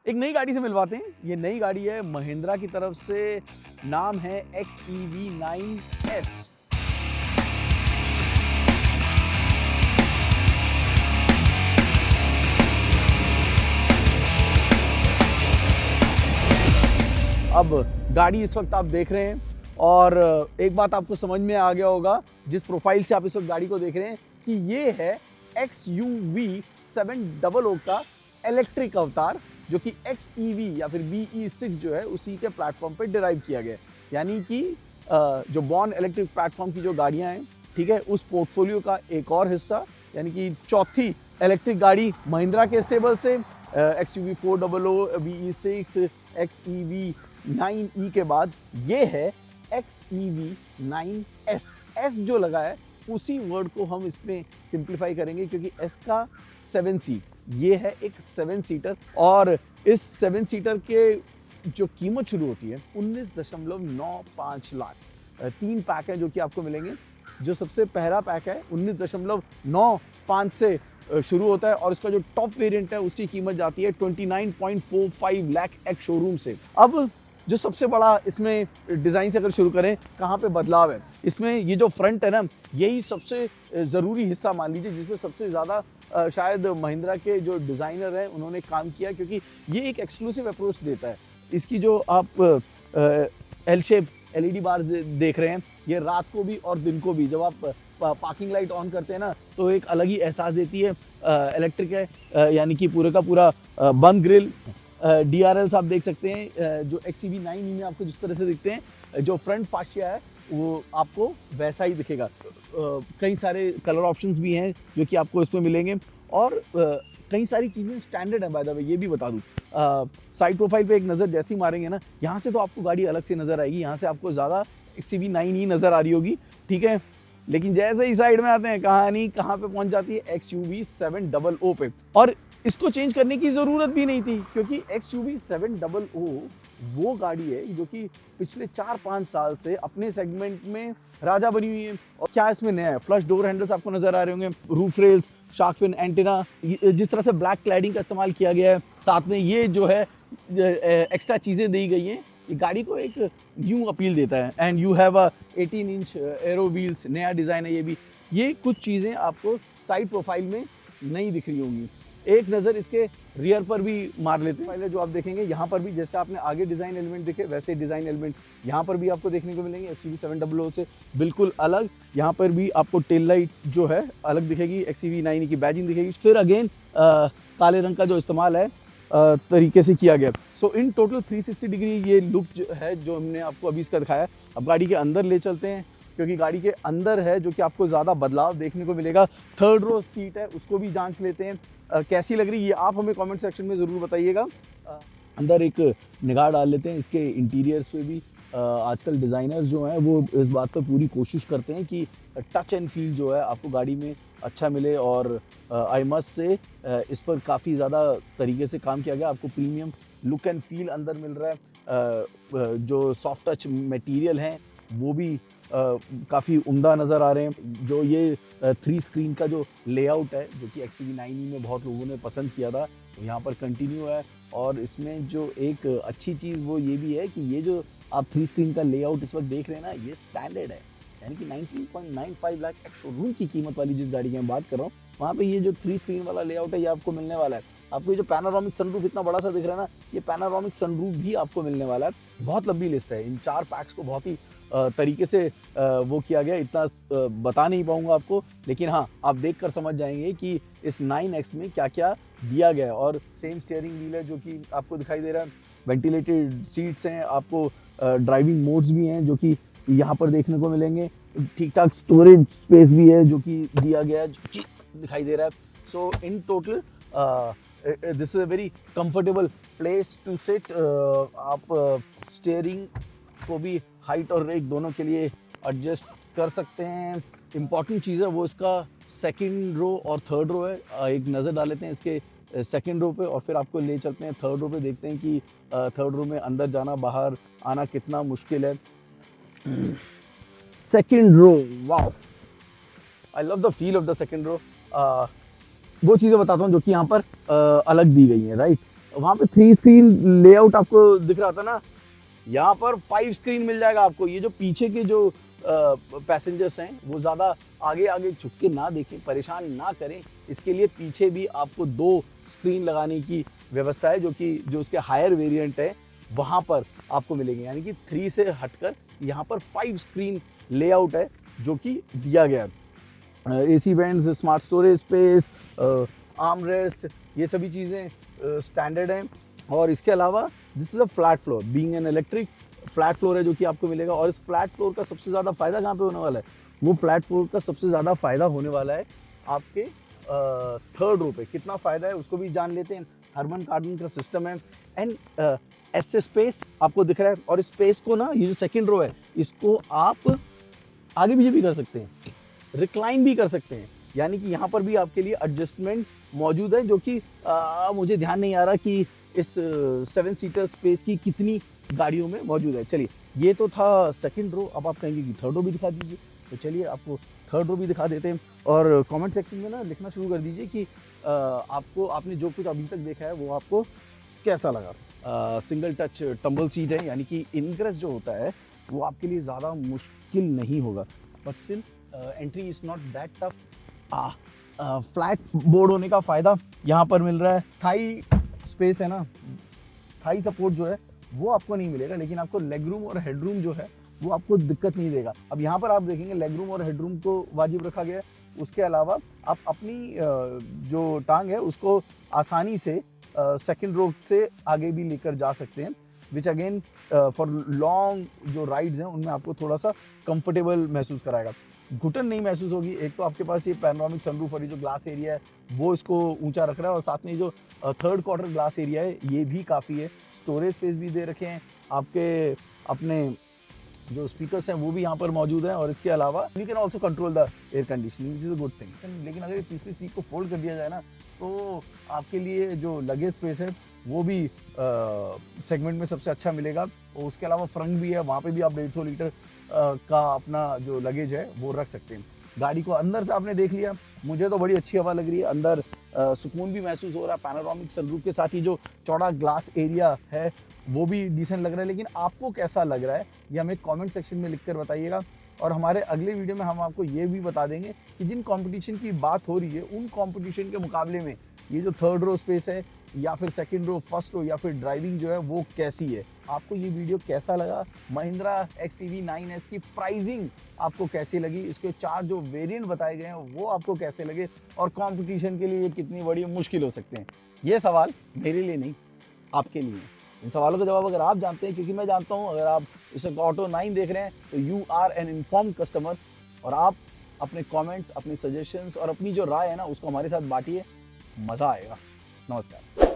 एक नई गाड़ी से मिलवाते हैं। ये नई गाड़ी है महिंद्रा की तरफ से, नाम है XEV9S। अब गाड़ी इस वक्त आप देख रहे हैं और एक बात आपको समझ में आ गया होगा जिस प्रोफाइल से आप इस वक्त गाड़ी को देख रहे हैं कि ये है XUV700 का इलेक्ट्रिक अवतार, जो कि XEV या फिर BE6 जो है उसी के प्लेटफॉर्म पे डिराइव किया गया है। यानी कि जो बॉर्न इलेक्ट्रिक प्लेटफॉर्म की जो गाड़ियां हैं, ठीक है, उस पोर्टफोलियो का एक और हिस्सा, यानी कि चौथी इलेक्ट्रिक गाड़ी महिंद्रा के स्टेबल से XUV400, BE6, XEV9E के बाद ये है XEV9S। S जो लगा है उसी वर्ड को हम इसमें सिंप्लीफाई करेंगे क्योंकि S का 7 सीट, ये है एक 7 सीटर और इस 7 सीटर के जो कीमत शुरू होती है 19.95 लाख। 3 पैक है जो कि आपको मिलेंगे। जो सबसे पहला पैक है 19.95 से शुरू होता है और इसका जो टॉप वेरिएंट है उसकी कीमत जाती है 29.45 लाख एक्स शोरूम से। अब जो सबसे बड़ा इसमें डिज़ाइन से अगर शुरू करें, कहाँ पे बदलाव है इसमें, ये जो फ्रंट है ना, यही सबसे ज़रूरी हिस्सा मान लीजिए जिसमें सबसे ज़्यादा शायद महिंद्रा के जो डिज़ाइनर हैं उन्होंने काम किया, क्योंकि ये एक एक्सक्लूसिव अप्रोच देता है। इसकी जो आप एल शेप LED बार देख रहे हैं, ये रात को भी और दिन को भी जब आप पार्किंग लाइट ऑन करते हैं ना तो एक अलग ही एहसास देती है। इलेक्ट्रिक है, यानी कि पूरे का पूरा बंद ग्रिल। DRLs आप देख सकते हैं जो XEV9E में आपको जिस तरह से दिखते हैं, जो फ्रंट फाशिया है वो आपको वैसा ही दिखेगा। कई सारे कलर ऑप्शंस भी हैं जो कि आपको इसमें मिलेंगे और कई सारी चीज़ें स्टैंडर्ड है। बाय द वे ये भी बता दूं, साइड प्रोफाइल पे एक नज़र जैसी मारेंगे ना, यहाँ से तो आपको गाड़ी अलग से नज़र आएगी, यहाँ से आपको ज़्यादा XEV9E नज़र आ रही होगी, ठीक है। लेकिन जैसे ही साइड में आते हैं कहानी कहाँ पे पहुँच जाती है, XUV700 पे। और इसको चेंज करने की ज़रूरत भी नहीं थी क्योंकि XUV700 वो गाड़ी है जो कि पिछले 4-5 साल से अपने सेगमेंट में राजा बनी हुई है। और क्या इसमें नया है, फ्लश डोर हैंडल्स आपको नजर आ रहे होंगे, roof rails, shark fin antenna, जिस तरह से ब्लैक क्लैडिंग का इस्तेमाल किया गया है, साथ में ये जो है एक्स्ट्रा चीज़ें दी गई हैं, ये गाड़ी को एक न्यू अपील देता है। And you have a 18 inch arrow wheels, नया डिज़ाइन है ये भी। ये कुछ चीज़ें आपको साइड प्रोफाइल में नहीं दिख रही होंगी। एक नज़र इसके रियर पर भी मार लेते हैं। पहले जो आप देखेंगे यहाँ पर भी जैसे आपने आगे डिज़ाइन एलिमेंट देखे वैसे डिज़ाइन एलिमेंट यहाँ पर भी आपको देखने को मिलेंगे। XEV700 से बिल्कुल अलग यहाँ पर भी आपको टेल लाइट जो है अलग दिखेगी, XEV9 की बैजिंग दिखेगी। फिर अगेन काले रंग का जो इस्तेमाल है तरीके से किया गया। सो इन टोटल 360 डिग्री ये लुक जो है जो हमने आपको अभी इसका दिखाया। अब गाड़ी के अंदर ले चलते हैं क्योंकि गाड़ी के अंदर है जो कि आपको ज़्यादा बदलाव देखने को मिलेगा। 3rd रो सीट है उसको भी जांच लेते हैं कैसी लग रही है, आप हमें कमेंट सेक्शन में ज़रूर बताइएगा। अंदर एक निगाह डाल लेते हैं इसके इंटीरियर्स पे भी। आजकल डिज़ाइनर्स जो हैं वो इस बात पर पूरी कोशिश करते हैं कि टच एंड फील जो है आपको गाड़ी में अच्छा मिले और आई मस्ट से इस पर काफ़ी ज़्यादा तरीके से काम किया गया। आपको प्रीमियम लुक एंड फील अंदर मिल रहा है। जो सॉफ्ट टच मटेरियल हैं वो भी काफ़ी उम्दा नज़र आ रहे हैं। जो ये 3 स्क्रीन का जो लेआउट है जो कि XEV9E में बहुत लोगों ने पसंद किया था, तो यहाँ पर कंटिन्यू है। और इसमें जो एक अच्छी चीज़ वो ये भी है कि ये जो आप 3 स्क्रीन का लेआउट इस वक्त देख रहे हैं ना, ये स्टैंडर्ड है। यानी कि 19.95 लाख एक्स शोरूम की कीमत वाली जिस गाड़ी की मैं बात कर रहा हूँ, वहाँ पे ये जो 3 स्क्रीन वाला लेआउट है ये आपको मिलने वाला है। आपको ये जो पैनोरामिक सनरूफ इतना बड़ा सा दिख रहा है ना, ये पैनोरामिक सनरूफ भी आपको मिलने वाला है। बहुत लंबी लिस्ट है, इन 4 पैक्स को बहुत ही तरीके से वो किया गया, इतना बता नहीं पाऊंगा आपको, लेकिन हाँ आप देख कर समझ जाएंगे कि इस 9X में क्या क्या दिया गया है। और सेम स्टीयरिंग व्हील है जो कि आपको दिखाई दे रहा है, वेंटिलेटेड सीट्स हैं, आपको ड्राइविंग मोड्स भी हैं जो कि यहाँ पर देखने को मिलेंगे, ठीक ठाक स्टोरेज स्पेस भी है जो कि दिया गया है, जो कि दिखाई दे रहा है। So in total this is a very comfortable place to sit. आप स्टीयरिंग को भी हाइट और रेक दोनों के लिए एडजस्ट कर सकते हैं। इम्पॉर्टेंट चीज़ है वो इसका 2nd रो और 3rd रो है। एक नज़र डाल लेते हैं इसके 2nd रो पे और फिर आपको ले चलते हैं 3rd रो पे, देखते हैं कि 3rd रो में अंदर जाना बाहर आना कितना मुश्किल है। 2nd row, wow, I love the feel of the 2nd row. वो चीज़ें बताता हूँ जो कि यहाँ पर अलग दी गई हैं, राइट। वहां पे 3 स्क्रीन लेआउट आपको दिख रहा था ना, यहाँ पर 5 स्क्रीन मिल जाएगा आपको। ये जो पीछे के जो पैसेंजर्स हैं वो ज़्यादा आगे आगे झुक के ना देखें, परेशान ना करें, इसके लिए पीछे भी आपको 2 स्क्रीन लगाने की व्यवस्था है, जो उसके हायर वेरिएंट है वहाँ पर आपको मिलेंगे। यानी कि 3 से हटकर यहाँ पर 5 स्क्रीन लेआउट है जो कि दिया गया है। AC vents, smart storage space, arm rest, ये सभी चीज़ें स्टैंडर्ड हैं। और इसके अलावा this is a flat floor, being an electric flat floor है जो कि आपको मिलेगा। और इस फ्लैट फ्लोर का सबसे ज़्यादा फायदा कहाँ पे होने वाला है? वो फ्लैट फ्लोर का सबसे ज़्यादा फायदा होने वाला है आपके 3rd रो पे। कितना फ़ायदा है उसको भी जान लेते हैं। हर्मन कार्डन का सिस्टम है एंड ऐसे स्पेस आपको दिख रहा है। और इस स्पेस को ना, ये जो 2nd रो है, इसको आप आगे पीछे भी कर सकते हैं, रिक्लाइन भी कर सकते हैं। यानी कि यहाँ पर भी आपके लिए एडजस्टमेंट मौजूद है, जो कि मुझे ध्यान नहीं आ रहा कि इस 7 सीटर स्पेस की कितनी गाड़ियों में मौजूद है। चलिए, ये तो था 2nd रो। अब आप कहेंगे कि 3rd रो भी दिखा दीजिए, तो चलिए आपको 3rd रो भी दिखा देते हैं। और कमेंट सेक्शन में ना लिखना शुरू कर दीजिए कि आपने जो कुछ अभी तक देखा है वो आपको कैसा लगा। सिंगल टच टम्बल सीट है, यानी कि इनग्रेस जो होता है वो आपके लिए ज़्यादा मुश्किल नहीं होगा, but still entry is not that tough. Flat board होने का फ़ायदा यहाँ पर मिल रहा है। थाई स्पेस है ना, थाई सपोर्ट जो है वो आपको नहीं मिलेगा, लेकिन आपको लेग रूम और हेड रूम जो है वो आपको दिक्कत नहीं देगा। अब यहाँ पर आप देखेंगे लेग रूम और हेड रूम को वाजिब रखा गया है। उसके अलावा आप अपनी जो टांग है उसको आसानी से 2nd रो से आगे भी लेकर जा सकते हैं, विच अगेन फॉर लॉन्ग जो राइड्स हैं उनमें आपको थोड़ा सा कंफर्टेबल महसूस कराएगा। घुटन नहीं महसूस होगी। एक तो आपके पास ये पैनोरामिक सनरूफ और ये जो ग्लास एरिया है वो इसको ऊंचा रख रहा है, और साथ में जो 3rd क्वार्टर ग्लास एरिया है ये भी काफ़ी है। स्टोरेज स्पेस भी दे रखे हैं आपके, अपने जो स्पीकर्स हैं वो भी यहाँ पर मौजूद हैं। और इसके अलावा you can also control the air conditioning, which is a good thing. लेकिन अगर 3री सीट को फोल्ड कर दिया जाए ना, तो आपके लिए जो लगेज स्पेस है वो भी सेगमेंट में सबसे अच्छा मिलेगा। और उसके अलावा फ्रंट भी है, वहाँ पे भी आप 150 लीटर का अपना जो लगेज है वो रख सकते हैं। गाड़ी को अंदर से आपने देख लिया, मुझे तो बड़ी अच्छी हवा लग रही है। अंदर सुकून भी महसूस हो रहा है। पैनोरामिक सनरूफ के साथ ही जो चौड़ा ग्लास एरिया है वो भी डिसेंट लग रहा है। लेकिन आपको कैसा लग रहा है ये हमें कमेंट सेक्शन में लिखकर बताइएगा। और हमारे अगले वीडियो में हम आपको ये भी बता देंगे कि जिन कंपटीशन की बात हो रही है उन कंपटीशन के मुकाबले में ये जो 3rd रो स्पेस है, या फिर 2nd रो, 1st रो, या फिर ड्राइविंग जो है वो कैसी है। आपको ये वीडियो कैसा लगा? महिंद्रा XEV 9S की प्राइसिंग आपको कैसी लगी? इसके 4 जो वेरिएंट बताए गए हैं वो आपको कैसे लगे? और कंपटीशन के लिए ये कितनी बड़ी मुश्किल हो सकते हैं? ये सवाल मेरे लिए नहीं, आपके लिए। इन सवालों का जवाब अगर आप जानते हैं, क्योंकि मैं जानता हूँ, अगर आप इस वक्त ऑटो 9 देख रहे हैं तो you are an informed customer. और आप अपने कमेंट्स, अपने सजेशंस और अपनी जो राय है ना उसको हमारे साथ बांटिए, मज़ा आएगा। नमस्कार।